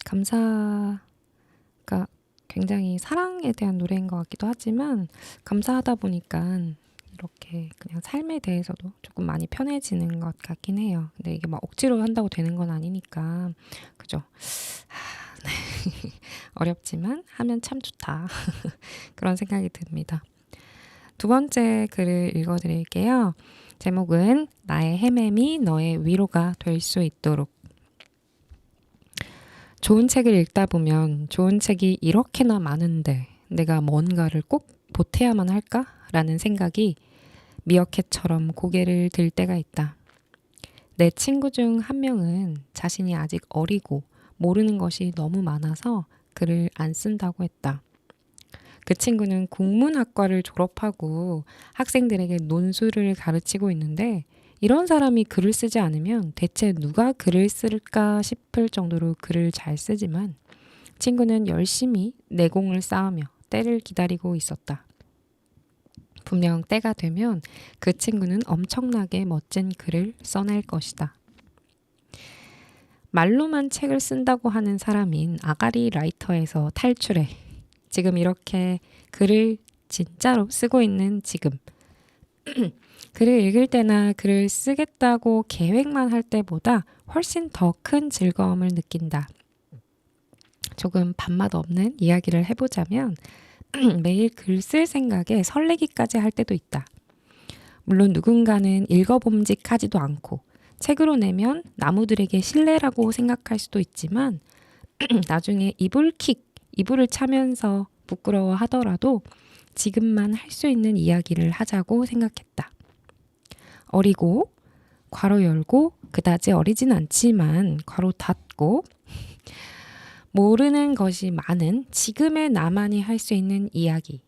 감사가 굉장히 사랑에 대한 노래인 것 같기도 하지만 감사하다 보니까 이렇게 그냥 삶에 대해서도 조금 많이 편해지는 것 같긴 해요. 근데 이게 막 억지로 한다고 되는 건 아니니까 그죠? 네. 어렵지만 하면 참 좋다. 그런 생각이 듭니다. 두 번째 글을 읽어드릴게요. 제목은 나의 헤매미 너의 위로가 될 수 있도록. 좋은 책을 읽다 보면 좋은 책이 이렇게나 많은데 내가 뭔가를 꼭 보태야만 할까? 라는 생각이 미어캣처럼 고개를 들 때가 있다. 내 친구 중 한 명은 자신이 아직 어리고 모르는 것이 너무 많아서 글을 안 쓴다고 했다. 그 친구는 국문학과를 졸업하고 학생들에게 논술을 가르치고 있는데 이런 사람이 글을 쓰지 않으면 대체 누가 글을 쓸까 싶을 정도로 글을 잘 쓰지만 친구는 열심히 내공을 쌓으며 때를 기다리고 있었다. 분명 때가 되면 그 친구는 엄청나게 멋진 글을 써낼 것이다. 말로만 책을 쓴다고 하는 사람인 아가리 라이터에서 탈출해 지금 이렇게 글을 진짜로 쓰고 있는 지금 글을 읽을 때나 글을 쓰겠다고 계획만 할 때보다 훨씬 더 큰 즐거움을 느낀다. 조금 밥맛 없는 이야기를 해보자면 매일 글 쓸 생각에 설레기까지 할 때도 있다. 물론 누군가는 읽어봄직하지도 않고 책으로 내면 나무들에게 신뢰라고 생각할 수도 있지만 나중에 이불을 차면서 부끄러워하더라도 지금만 할 수 있는 이야기를 하자고 생각했다. 어리고 괄호 열고 그다지 어리진 않지만 괄호 닫고 모르는 것이 많은 지금의 나만이 할 수 있는 이야기.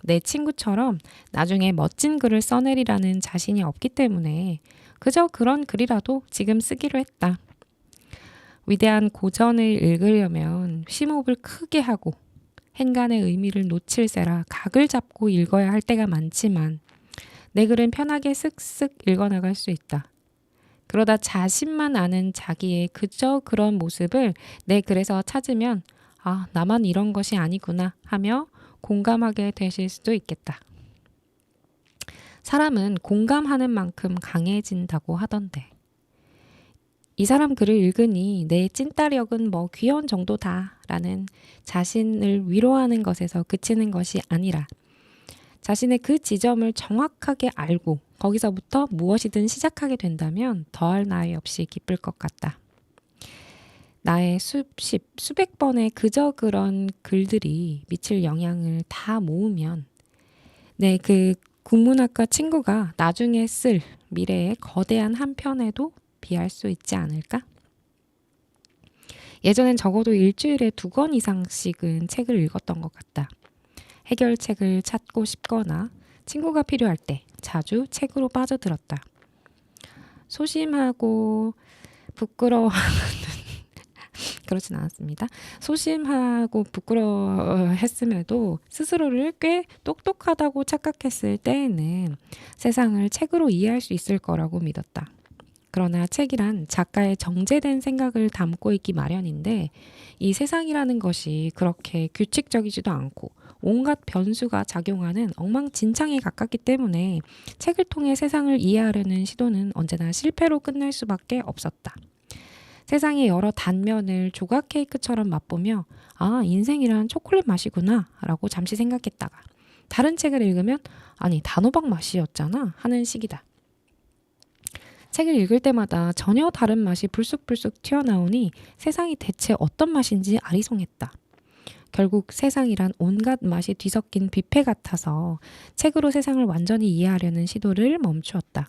내 친구처럼 나중에 멋진 글을 써내리라는 자신이 없기 때문에 그저 그런 글이라도 지금 쓰기로 했다. 위대한 고전을 읽으려면 심호흡을 크게 하고 행간의 의미를 놓칠세라 각을 잡고 읽어야 할 때가 많지만 내 글은 편하게 쓱쓱 읽어나갈 수 있다. 그러다 자신만 아는 자기의 그저 그런 모습을 내 글에서 찾으면 아, 나만 이런 것이 아니구나 하며 공감하게 되실 수도 있겠다. 사람은 공감하는 만큼 강해진다고 하던데 이 사람 글을 읽으니 내 찐따력은 뭐 귀여운 정도다 라는 자신을 위로하는 것에서 그치는 것이 아니라 자신의 그 지점을 정확하게 알고 거기서부터 무엇이든 시작하게 된다면 더할 나위 없이 기쁠 것 같다. 나의 수백 번의 그저 그런 글들이 미칠 영향을 다 모으면 내 그 국문학과 친구가 나중에 쓸 미래의 거대한 한 편에도 비할 수 있지 않을까? 예전엔 적어도 일주일에 2권 이상씩은 책을 읽었던 것 같다. 해결책을 찾고 싶거나 친구가 필요할 때 자주 책으로 빠져들었다. 소심하고 부끄러워하는 그렇진 않았습니다. 소심하고 부끄러워했음에도 스스로를 꽤 똑똑하다고 착각했을 때에는 세상을 책으로 이해할 수 있을 거라고 믿었다. 그러나 책이란 작가의 정제된 생각을 담고 있기 마련인데 이 세상이라는 것이 그렇게 규칙적이지도 않고 온갖 변수가 작용하는 엉망진창에 가깝기 때문에 책을 통해 세상을 이해하려는 시도는 언제나 실패로 끝날 수밖에 없었다. 세상의 여러 단면을 조각 케이크처럼 맛보며 아, 인생이란 초콜릿 맛이구나 라고 잠시 생각했다가 다른 책을 읽으면 아니 단호박 맛이었잖아 하는 식이다. 책을 읽을 때마다 전혀 다른 맛이 불쑥불쑥 튀어나오니 세상이 대체 어떤 맛인지 아리송했다. 결국 세상이란 온갖 맛이 뒤섞인 뷔페 같아서 책으로 세상을 완전히 이해하려는 시도를 멈추었다.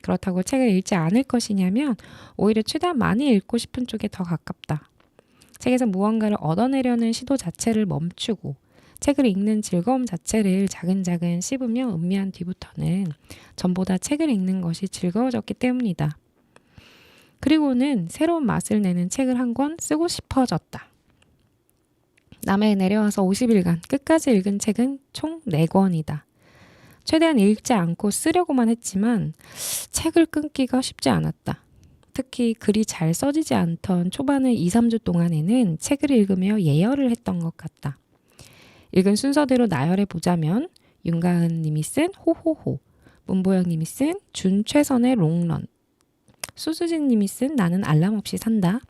그렇다고 책을 읽지 않을 것이냐면 오히려 최대한 많이 읽고 싶은 쪽에 더 가깝다. 책에서 무언가를 얻어내려는 시도 자체를 멈추고 책을 읽는 즐거움 자체를 자근자근 씹으며 음미한 뒤부터는 전보다 책을 읽는 것이 즐거워졌기 때문이다. 그리고는 새로운 맛을 내는 책을 한 권 쓰고 싶어졌다. 남해에 내려와서 50일간 끝까지 읽은 책은 총 4권이다. 최대한 읽지 않고 쓰려고만 했지만 책을 끊기가 쉽지 않았다. 특히 글이 잘 써지지 않던 초반의 2, 3주 동안에는 책을 읽으며 예열을 했던 것 같다. 읽은 순서대로 나열해 보자면 윤가은 님이 쓴 호호호, 문보영 님이 쓴 준최선의 롱런, 수수진 님이 쓴 나는 알람 없이 산다,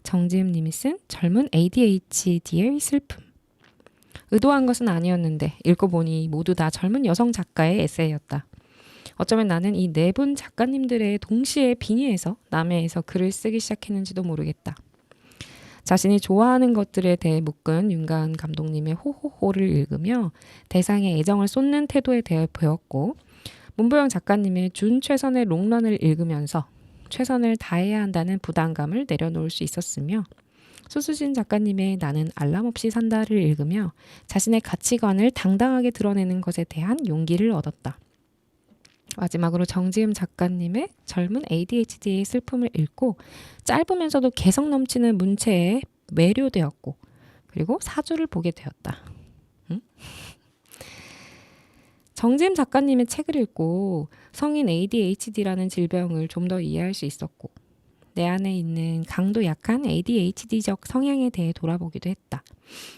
정지음 님이 쓴 젊은 ADHD의 슬픔. 의도한 것은 아니었는데 읽고 보니 모두 다 젊은 여성 작가의 에세이였다. 어쩌면 나는 이 네 분 작가님들의 동시에 빙의해서 남해에서 글을 쓰기 시작했는지도 모르겠다. 자신이 좋아하는 것들에 대해 묶은 윤가은 감독님의 호호호를 읽으며 대상에 애정을 쏟는 태도에 대해 배웠고, 문보영 작가님의 준 최선의 롱런을 읽으면서 최선을 다해야 한다는 부담감을 내려놓을 수 있었으며, 수수진 작가님의 나는 알람 없이 산다를 읽으며 자신의 가치관을 당당하게 드러내는 것에 대한 용기를 얻었다. 마지막으로 정지음 작가님의 젊은 ADHD의 슬픔을 읽고 짧으면서도 개성 넘치는 문체에 매료되었고, 그리고 사주를 보게 되었다. 정지음 작가님의 책을 읽고 성인 ADHD라는 질병을 좀 더 이해할 수 있었고, 내 안에 있는 강도 약한 ADHD적 성향에 대해 돌아보기도 했다.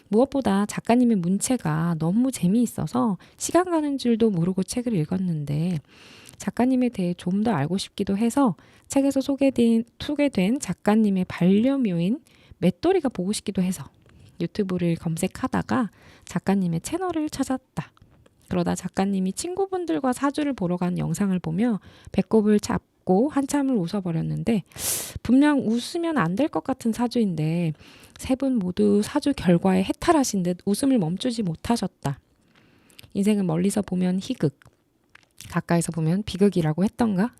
무엇보다 작가님의 문체가 너무 재미있어서 시간 가는 줄도 모르고 책을 읽었는데, 작가님에 대해 좀 더 알고 싶기도 해서 책에서 소개된 작가님의 반려묘인 맷돌이가 보고 싶기도 해서 유튜브를 검색하다가 작가님의 채널을 찾았다. 그러다 작가님이 친구분들과 사주를 보러 간 영상을 보며 배꼽을 잡고 한참을 웃어버렸는데, 분명 웃으면 안 될 것 같은 사주인데 세 분 모두 사주 결과에 해탈하신 듯 웃음을 멈추지 못하셨다. 인생은 멀리서 보면 희극, 가까이서 보면 비극이라고 했던가?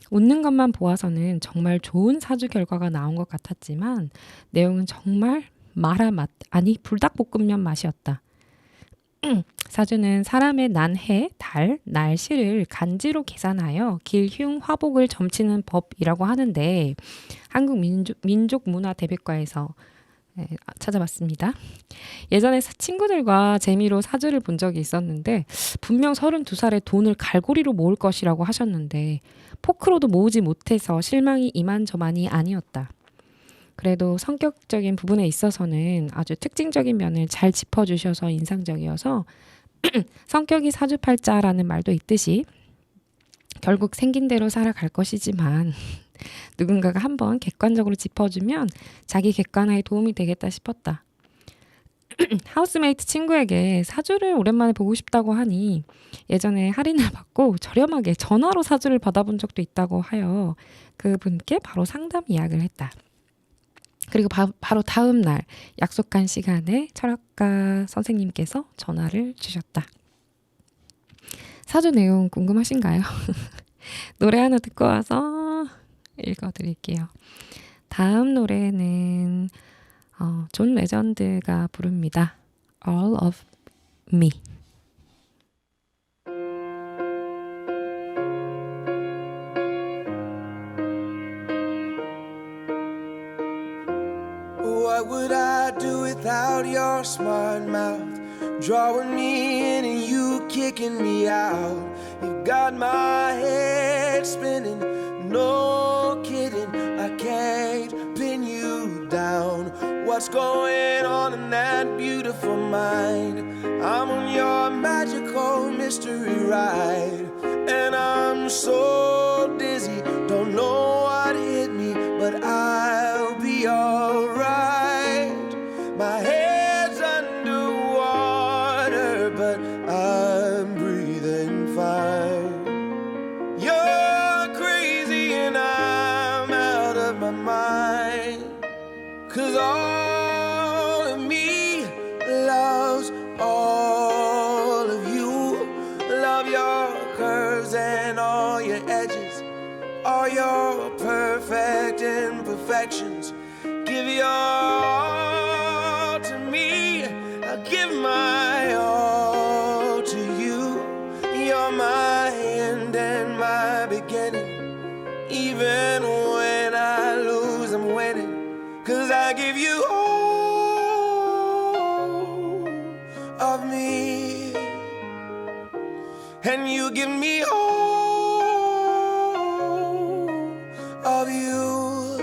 웃는 것만 보아서는 정말 좋은 사주 결과가 나온 것 같았지만 내용은 정말 마라 맛, 아니 불닭볶음면 맛이었다. 사주는 사람의 난해, 달, 날씨를 간지로 계산하여 길흉 화복을 점치는 법이라고 하는데, 한국 민족문화 대백과에서 찾아봤습니다. 예전에 친구들과 재미로 사주를 본 적이 있었는데 분명 32살에 돈을 갈고리로 모을 것이라고 하셨는데 포크로도 모으지 못해서 실망이 이만저만이 아니었다. 그래도 성격적인 부분에 있어서는 아주 특징적인 면을 잘 짚어주셔서 인상적이어서 성격이 사주팔자라는 말도 있듯이 결국 생긴 대로 살아갈 것이지만 누군가가 한번 객관적으로 짚어주면 자기 객관화에 도움이 되겠다 싶었다. 하우스메이트 친구에게 사주를 오랜만에 보고 싶다고 하니 예전에 할인을 받고 저렴하게 전화로 사주를 받아본 적도 있다고 하여 그분께 바로 상담 예약을 했다. 그리고 바로 다음 날 약속한 시간에 철학가 선생님께서 전화를 주셨다. 사주 내용 궁금하신가요? 노래 하나 듣고 와서 읽어드릴게요. 다음 노래는 존 레전드가 부릅니다. All of Me. What would I do without your smart mouth? Drawing me in and you kicking me out. You've got my head spinning, no kidding. I can't pin you down. What's going on in that beautiful mind? I'm on your magical mystery ride, and I'm so dizzy, don't know what hit me, but I'll be alright. My head's underwater, but I'm breathing fine. You're crazy and I'm out of my mind, 'cause all of me loves all of you. Love your curves and all your edges, all your perfect imperfections. Give your all to me, I'll give my all to you. You're my end and my beginning. Even when I lose, I'm winning, 'cause I give you all of me. And give me all of you.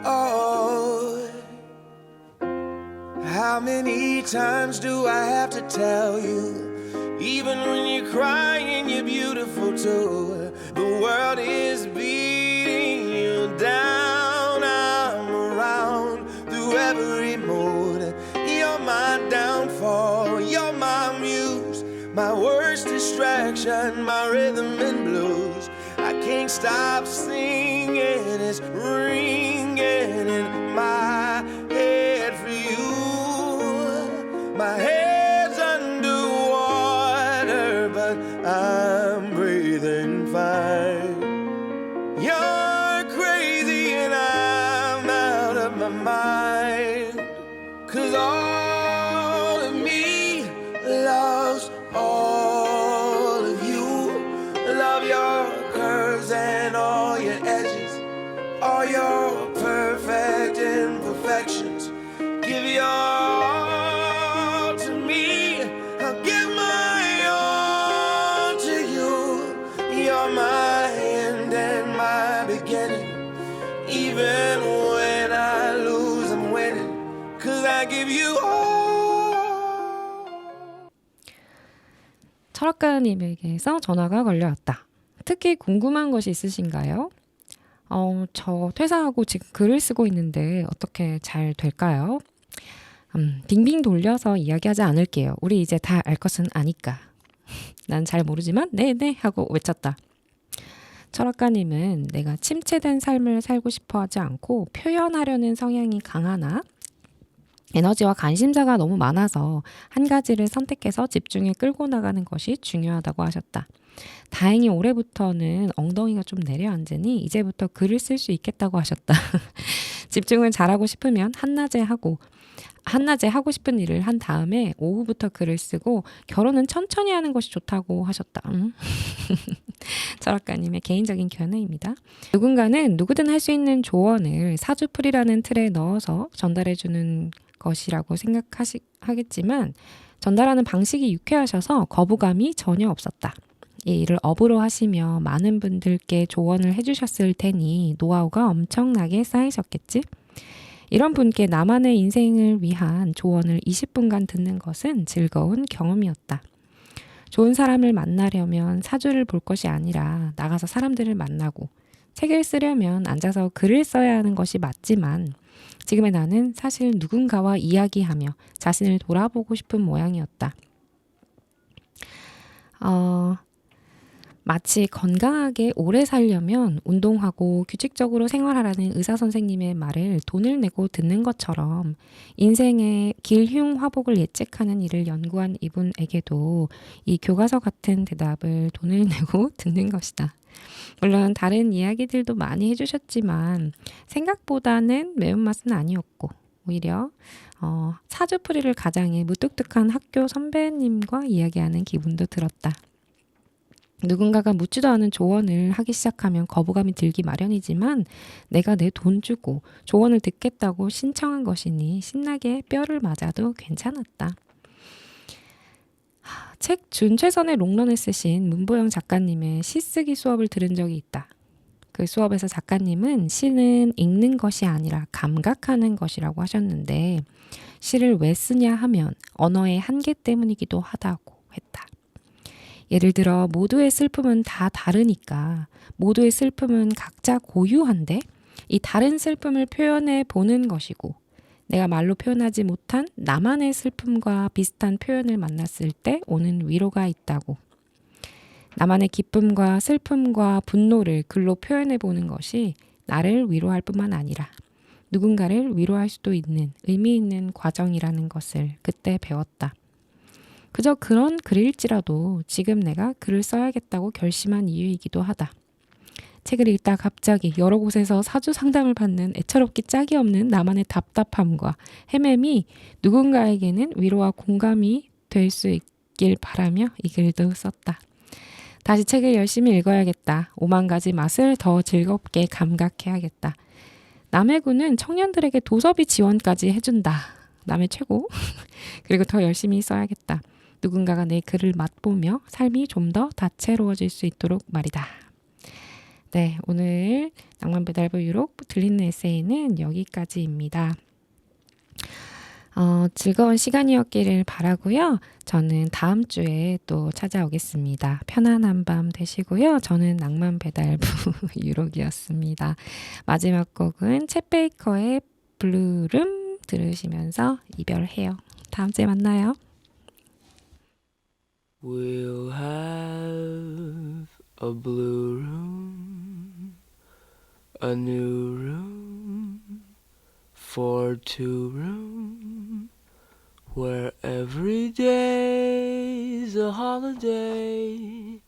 Oh, how many times do I have to tell you? Even when you're crying, you're beautiful too. The world is beating you down. I'm around through every mood. You're my downfall, you're my muse, my worst distraction, my rhythm and blues. I can't stop singing, it's ringing in my head for you. My head's underwater, but I'm breathing fine. You're crazy and I'm out of my mind. 'Cause all of me loves all of you. Love your curves and all your edges, all your perfect imperfections. Give your all to me, I'll give my all to you. You're my end and my beginning. Even when I lose, I'm winning. 'Cause I give you all. 철학가님에게서 전화가 걸려왔다. 특히 궁금한 것이 있으신가요? 저 퇴사하고 지금 글을 쓰고 있는데 어떻게 잘 될까요? 빙빙 돌려서 이야기하지 않을게요. 우리 이제 다 알 것은 아니까. 난 잘 모르지만 네네 하고 외쳤다. 철학가님은 내가 침체된 삶을 살고 싶어 하지 않고 표현하려는 성향이 강하나 에너지와 관심사가 너무 많아서 한 가지를 선택해서 집중해 끌고 나가는 것이 중요하다고 하셨다. 다행히 올해부터는 엉덩이가 좀 내려앉으니 이제부터 글을 쓸 수 있겠다고 하셨다. 집중을 잘하고 싶으면 한낮에 하고 싶은 일을 한 다음에 오후부터 글을 쓰고 결혼은 천천히 하는 것이 좋다고 하셨다. 철학가님의 개인적인 견해입니다. 누군가는 누구든 할 수 있는 조언을 사주풀이라는 틀에 넣어서 전달해주는 것이라고 생각하겠지만 전달하는 방식이 유쾌하셔서 거부감이 전혀 없었다. 이 일을 업으로 하시며 많은 분들께 조언을 해주셨을 테니 노하우가 엄청나게 쌓이셨겠지? 이런 분께 나만의 인생을 위한 조언을 20분간 듣는 것은 즐거운 경험이었다. 좋은 사람을 만나려면 사주를 볼 것이 아니라 나가서 사람들을 만나고 책을 쓰려면 앉아서 글을 써야 하는 것이 맞지만 지금의 나는 사실 누군가와 이야기하며 자신을 돌아보고 싶은 모양이었다. 마치 건강하게 오래 살려면 운동하고 규칙적으로 생활하라는 의사 선생님의 말을 돈을 내고 듣는 것처럼 인생의 길흉화복을 예측하는 일을 연구한 이분에게도 이 교과서 같은 대답을 돈을 내고 듣는 것이다. 물론 다른 이야기들도 많이 해주셨지만 생각보다는 매운맛은 아니었고 오히려 사주풀이를 가장해 무뚝뚝한 학교 선배님과 이야기하는 기분도 들었다. 누군가가 묻지도 않은 조언을 하기 시작하면 거부감이 들기 마련이지만 내가 내 돈 주고 조언을 듣겠다고 신청한 것이니 신나게 뼈를 맞아도 괜찮았다. 책 준최선의 롱런을 쓰신 문보영 작가님의 시쓰기 수업을 들은 적이 있다. 그 수업에서 작가님은 시는 읽는 것이 아니라 감각하는 것이라고 하셨는데 시를 왜 쓰냐 하면 언어의 한계 때문이기도 하다고 했다. 예를 들어 모두의 슬픔은 다 다르니까 모두의 슬픔은 각자 고유한데 이 다른 슬픔을 표현해 보는 것이고 내가 말로 표현하지 못한 나만의 슬픔과 비슷한 표현을 만났을 때 오는 위로가 있다고. 나만의 기쁨과 슬픔과 분노를 글로 표현해 보는 것이 나를 위로할 뿐만 아니라 누군가를 위로할 수도 있는 의미 있는 과정이라는 것을 그때 배웠다. 그저 그런 글일지라도 지금 내가 글을 써야겠다고 결심한 이유이기도 하다. 책을 읽다 갑자기 여러 곳에서 사주 상담을 받는 애처롭기 짝이 없는 나만의 답답함과 헤맴이 누군가에게는 위로와 공감이 될 수 있길 바라며 이 글도 썼다. 다시 책을 열심히 읽어야겠다. 5만 가지 맛을 더 즐겁게 감각해야겠다. 남의 군은 청년들에게 도서비 지원까지 해준다. 남의 최고. 그리고 더 열심히 써야겠다. 누군가가 내 글을 맛보며 삶이 좀 더 다채로워질 수 있도록 말이다. 네, 오늘 낭만배달부 유록 들리는 에세이는 여기까지입니다. 즐거운 시간이었기를 바라고요. 저는 다음 주에 또 찾아오겠습니다. 편안한 밤 되시고요. 저는 낭만배달부 유록이었습니다. 마지막 곡은 챗 베이커의 블루룸 들으시면서 이별해요. 다음 주에 만나요. We'll have a blue room, a new room for two room, where every day's a holiday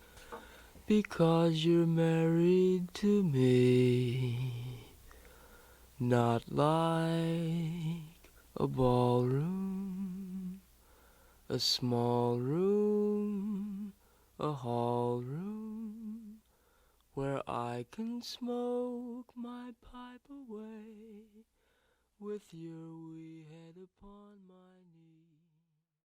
because you're married to me. Not like a ballroom, a small room, a hall room, where I can smoke my pipe away with your wee head upon my